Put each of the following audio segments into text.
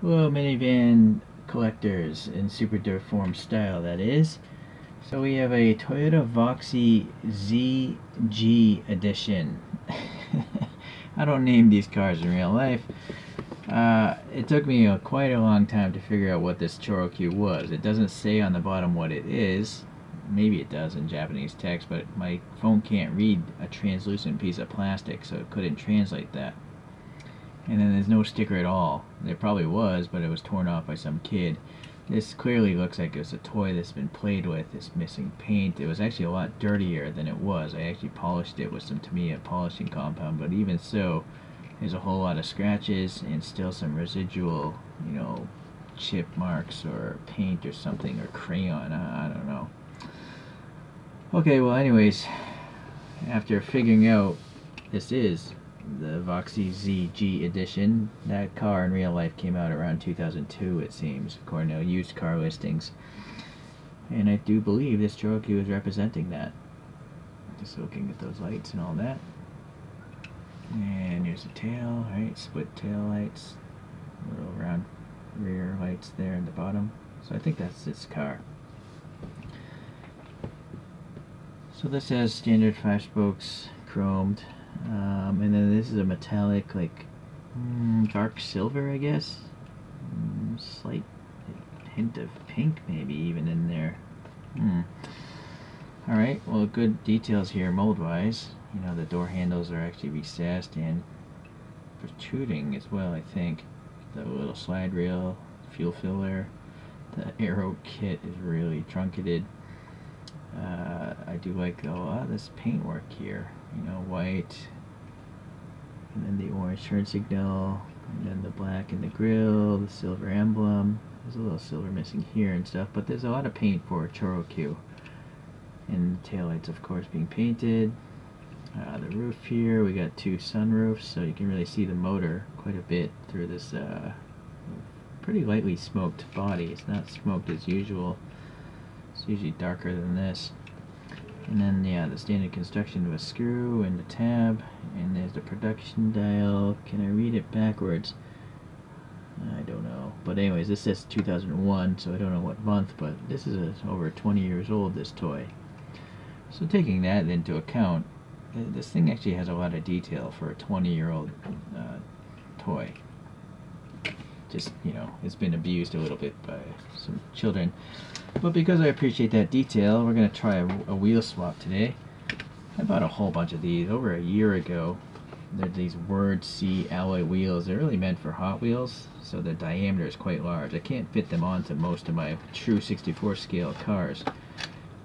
Hello, minivan collectors in super deformed style, that is. So we have a Toyota Voxy ZG edition. I don't name these cars in real life. It took me quite a long time to figure out what this Choro-Q was. It doesn't say on the bottom what it is. Maybe it does in Japanese text, but my phone can't read a translucent piece of plastic, so it couldn't translate that. And then there's no sticker at all. There probably was, but it was torn off by some kid. This clearly looks like it's a toy that's been played with. It's missing paint. It was actually a lot dirtier than it was. I actually polished it with some Tamiya polishing compound, but even so, there's a whole lot of scratches and still some residual, chip marks or paint or something, or crayon. I don't know. Okay, well, anyways, after figuring out this is the Voxy ZG edition. That car in real life came out around 2002, it seems, according to used car listings. And I do believe this ChoroQ is representing that. Just looking at those lights and all that. And here's the tail, right? Split tail lights. Little round rear lights there in the bottom. So I think that's this car. So this has standard 5 spokes, chromed. And then this is a metallic, dark silver, I guess. Slight hint of pink, maybe, even in there. Alright, well, good details here mold-wise. The door handles are actually recessed and protruding as well, I think. The little slide rail, fuel filler. The aero kit is really truncated. I do like a lot of this paintwork here. White, and then the orange turn signal, and then the black in the grill, the silver emblem. There's a little silver missing here and stuff, but there's a lot of paint for Choro-Q. And the taillights, of course, being painted. The roof here, we got 2 sunroofs, so you can really see the motor quite a bit through this pretty lightly smoked body. It's not smoked as usual. It's usually darker than this. And then, the standard construction of a screw and a tab, and there's the production dial. Can I read it backwards? I don't know. But anyways, this says 2001, so I don't know what month, but this is over 20 years old, this toy. So taking that into account, this thing actually has a lot of detail for a 20-year-old toy. Just, it's been abused a little bit by some children. But because I appreciate that detail, we're going to try a wheel swap today. I bought a whole bunch of these over a year ago. They're these Word C alloy wheels. They're really meant for Hot Wheels, so the diameter is quite large. I can't fit them onto most of my true 64 scale cars.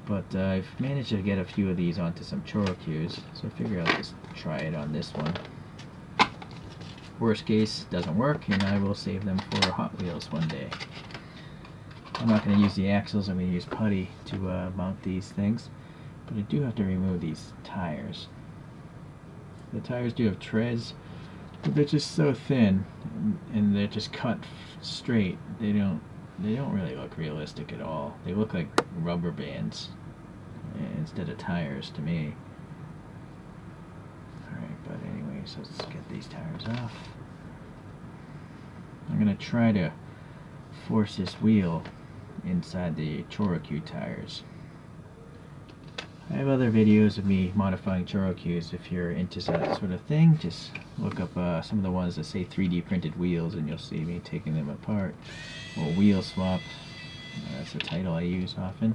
But I've managed to get a few of these onto some Choro-Qs, so I figure I'll just try it on this one. Worst case, doesn't work, and I will save them for Hot Wheels one day. I'm not going to use the axles, I'm going to use Putty to mount these things. But I do have to remove these tires. The tires do have treads, but they're just so thin, and they're just cut straight. They don't really look realistic at all. They look like rubber bands instead of tires to me. Alright, but anyways, let's get these tires off. I'm going to try to force this wheel inside the Choro-Q tires. I have other videos of me modifying Choro-Qs. If you're into that sort of thing, just look up some of the ones that say 3D printed wheels and you'll see me taking them apart. Well, wheel swap, that's the title I use often.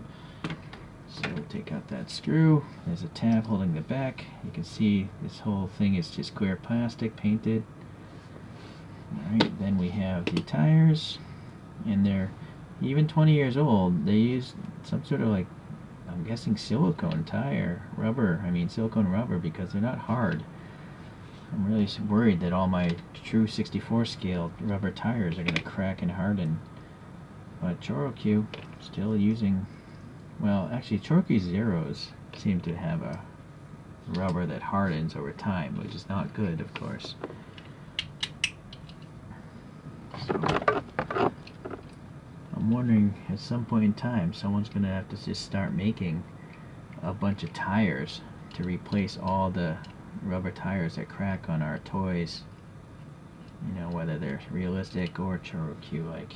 So we'll take out that screw. There's a tab holding the back. You can see this whole thing is just clear plastic painted. Alright, then we have the tires, and they're even 20 years old. They use some sort of I'm guessing silicone silicone rubber, because they're not hard. I'm really worried that all my true 64 scale rubber tires are going to crack and harden. But Choro-Q still using, well, actually Choro-Q Zeros seem to have a rubber that hardens over time, which is not good, of course. So I'm wondering, at some point in time, someone's going to have to just start making a bunch of tires to replace all the rubber tires that crack on our toys. You know, whether they're realistic or ChoroQ like.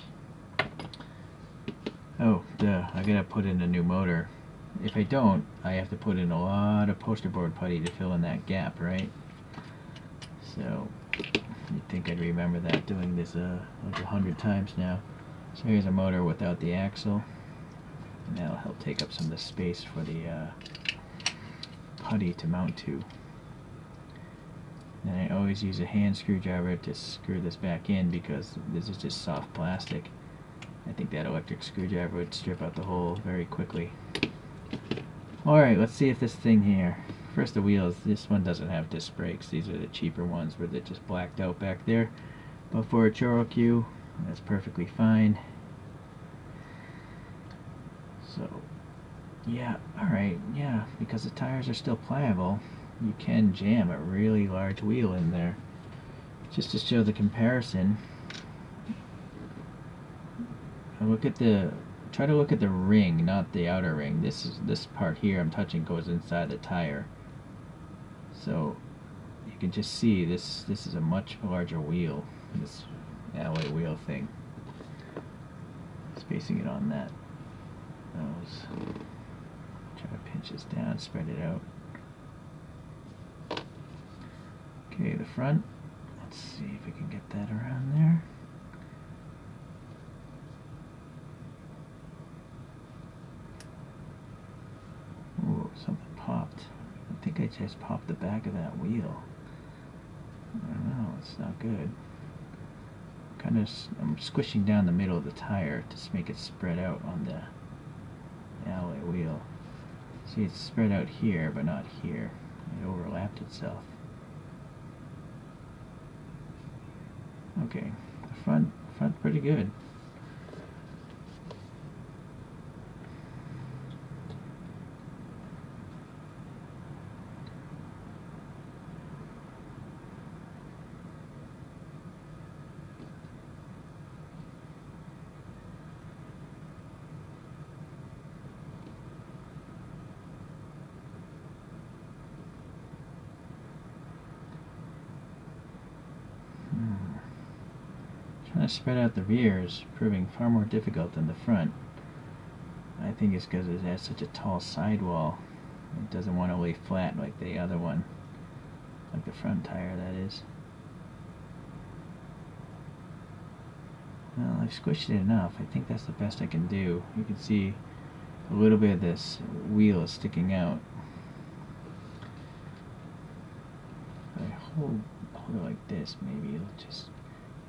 Oh, duh, I gotta put in a new motor. If I don't, I have to put in a lot of poster board putty to fill in that gap, right? So, you'd think I'd remember that doing this like 100 times now. So here's a motor without the axle. And that'll help take up some of the space for the putty to mount to. And I always use a hand screwdriver to screw this back in because this is just soft plastic. I think that electric screwdriver would strip out the hole very quickly. Alright, let's see if this thing here. First, the wheels. This one doesn't have disc brakes. These are the cheaper ones where they're just blacked out back there. But for a ChoroQ, that's perfectly fine. So, yeah, alright, yeah, because the tires are still pliable, you can jam a really large wheel in there. Just to show the comparison, try to look at the ring, not the outer ring. This part here I'm touching goes inside the tire. So you can just see this is a much larger wheel, this alloy wheel thing. Spacing it on that. Try to pinch this down, spread it out. Okay, the front. Let's see if we can get that around there. Ooh, something popped. I think I just popped the back of that wheel. I don't know, it's not good. I'm squishing down the middle of the tire to make it spread out on the alloy wheel. See, it's spread out here, but not here. It overlapped itself. Okay, the front pretty good. Trying to spread out the rear is proving far more difficult than the front. I think it's because it has such a tall sidewall. It doesn't want to lay flat like the other one, like the front tire, that is. Well, I've squished it enough. I think that's the best I can do. You can see a little bit of this wheel is sticking out. If I hold it like this, maybe it'll just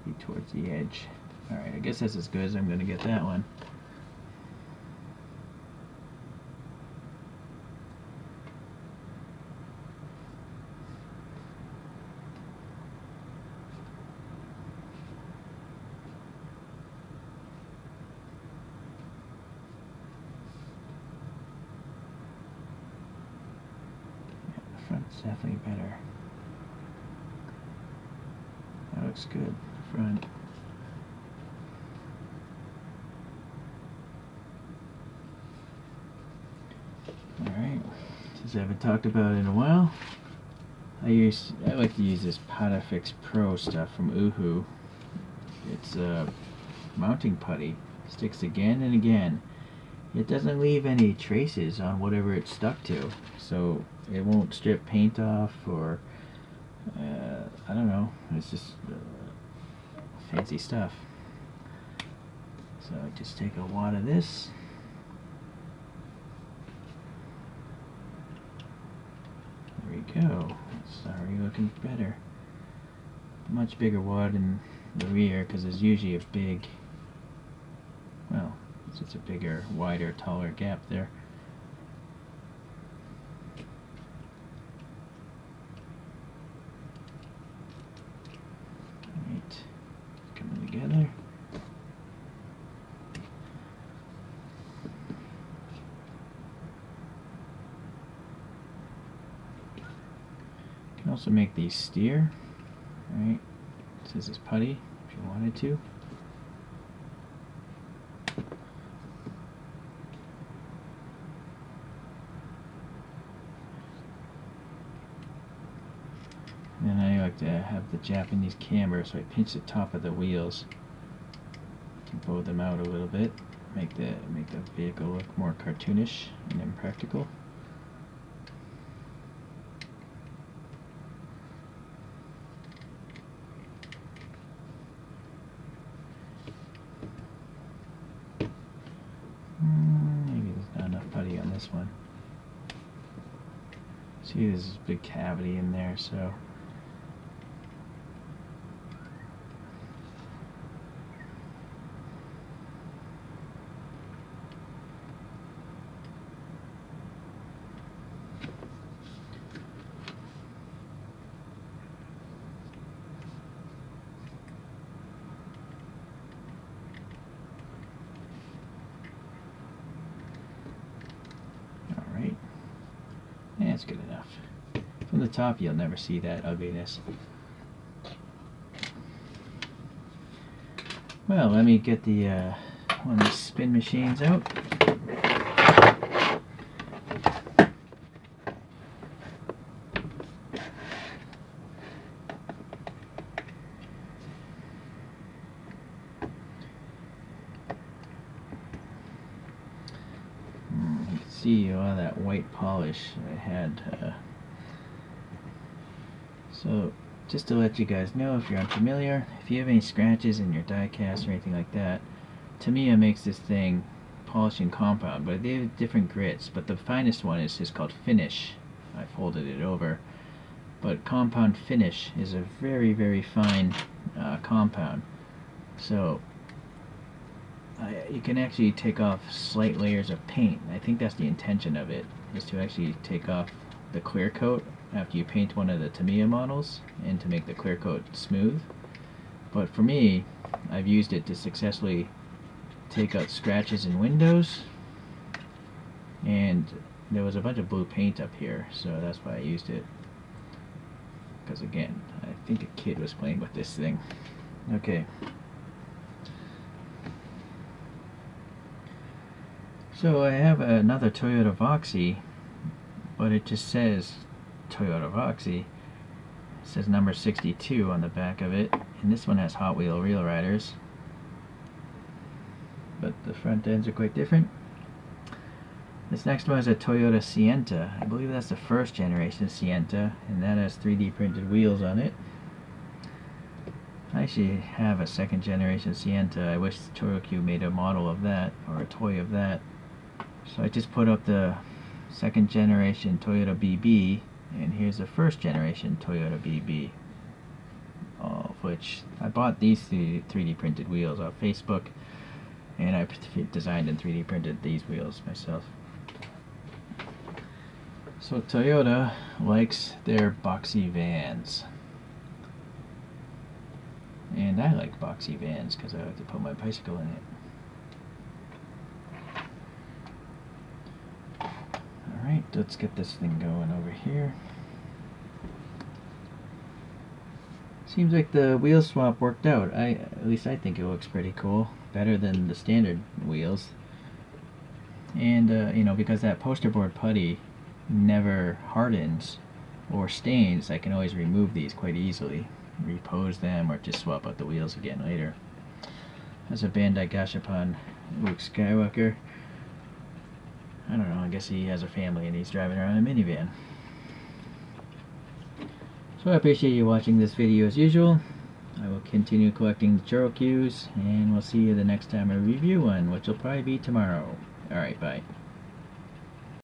be towards the edge. Alright, I guess that's as good as I'm going to get that one. Yeah, the front's definitely better. That looks good. Front. Alright, since I haven't talked about it in a while, I like to use this Potafix Pro stuff from Uhu. It's a mounting putty. Sticks again and again. It doesn't leave any traces on whatever it's stuck to, so it won't strip paint off or I don't know, it's just fancy stuff. So I just take a wad of this. There we go. It's already looking better. Much bigger wad in the rear because there's usually a big, well, it's just a bigger, wider, taller gap there. Right, coming together. You can also make these steer. Right, this is putty if you wanted to. And I like like to have the Japanese camber, so I pinch the top of the wheels to blow them out a little bit, make the vehicle look more cartoonish and impractical. Maybe there's not enough putty on this one. See, there's this big cavity in there, so that's good enough. From the top, you'll never see that ugliness. Well, let me get the one of these spin machines out. You can see all that white polish I had. So, just to let you guys know, if you're unfamiliar, if you have any scratches in your die cast or anything like that, Tamiya makes this thing polishing compound, but they have different grits, but the finest one is just called Finish. I folded it over. But compound finish is a very, very fine compound. So, you can actually take off slight layers of paint. I think that's the intention of it, is to actually take off the clear coat after you paint one of the Tamiya models and to make the clear coat smooth. But for me, I've used it to successfully take out scratches in windows, and there was a bunch of blue paint up here, so that's why I used it. Because again, I think a kid was playing with this thing. Okay. So I have another Toyota Voxy, but it just says Toyota Voxy. It says number 62 on the back of it, and this one has Hot Wheel Real Riders, but the front ends are quite different. This next one is a Toyota Sienta. I believe that's the first generation Sienta, and that has 3D printed wheels on it. I actually have a second generation Sienta. I wish ChoroQ made a model of that, or a toy of that. So I just put up the second generation Toyota BB, and here's the first generation Toyota BB, of which I bought these 3D printed wheels off Facebook, and I designed and 3D printed these wheels myself. So Toyota likes their boxy vans, and I like boxy vans because I like to put my bicycle in it. Alright, let's get this thing going over here. Seems like the wheel swap worked out. At least I think it looks pretty cool. Better than the standard wheels. And, you know, because that poster board putty never hardens or stains, I can always remove these quite easily. Repose them or just swap out the wheels again later. That's a Bandai Gashapon Luke Skywalker. I don't know, I guess he has a family and he's driving around in a minivan. So I appreciate you watching this video as usual. I will continue collecting the Choro-Qs, and we'll see you the next time I review one, which will probably be tomorrow. Alright, bye.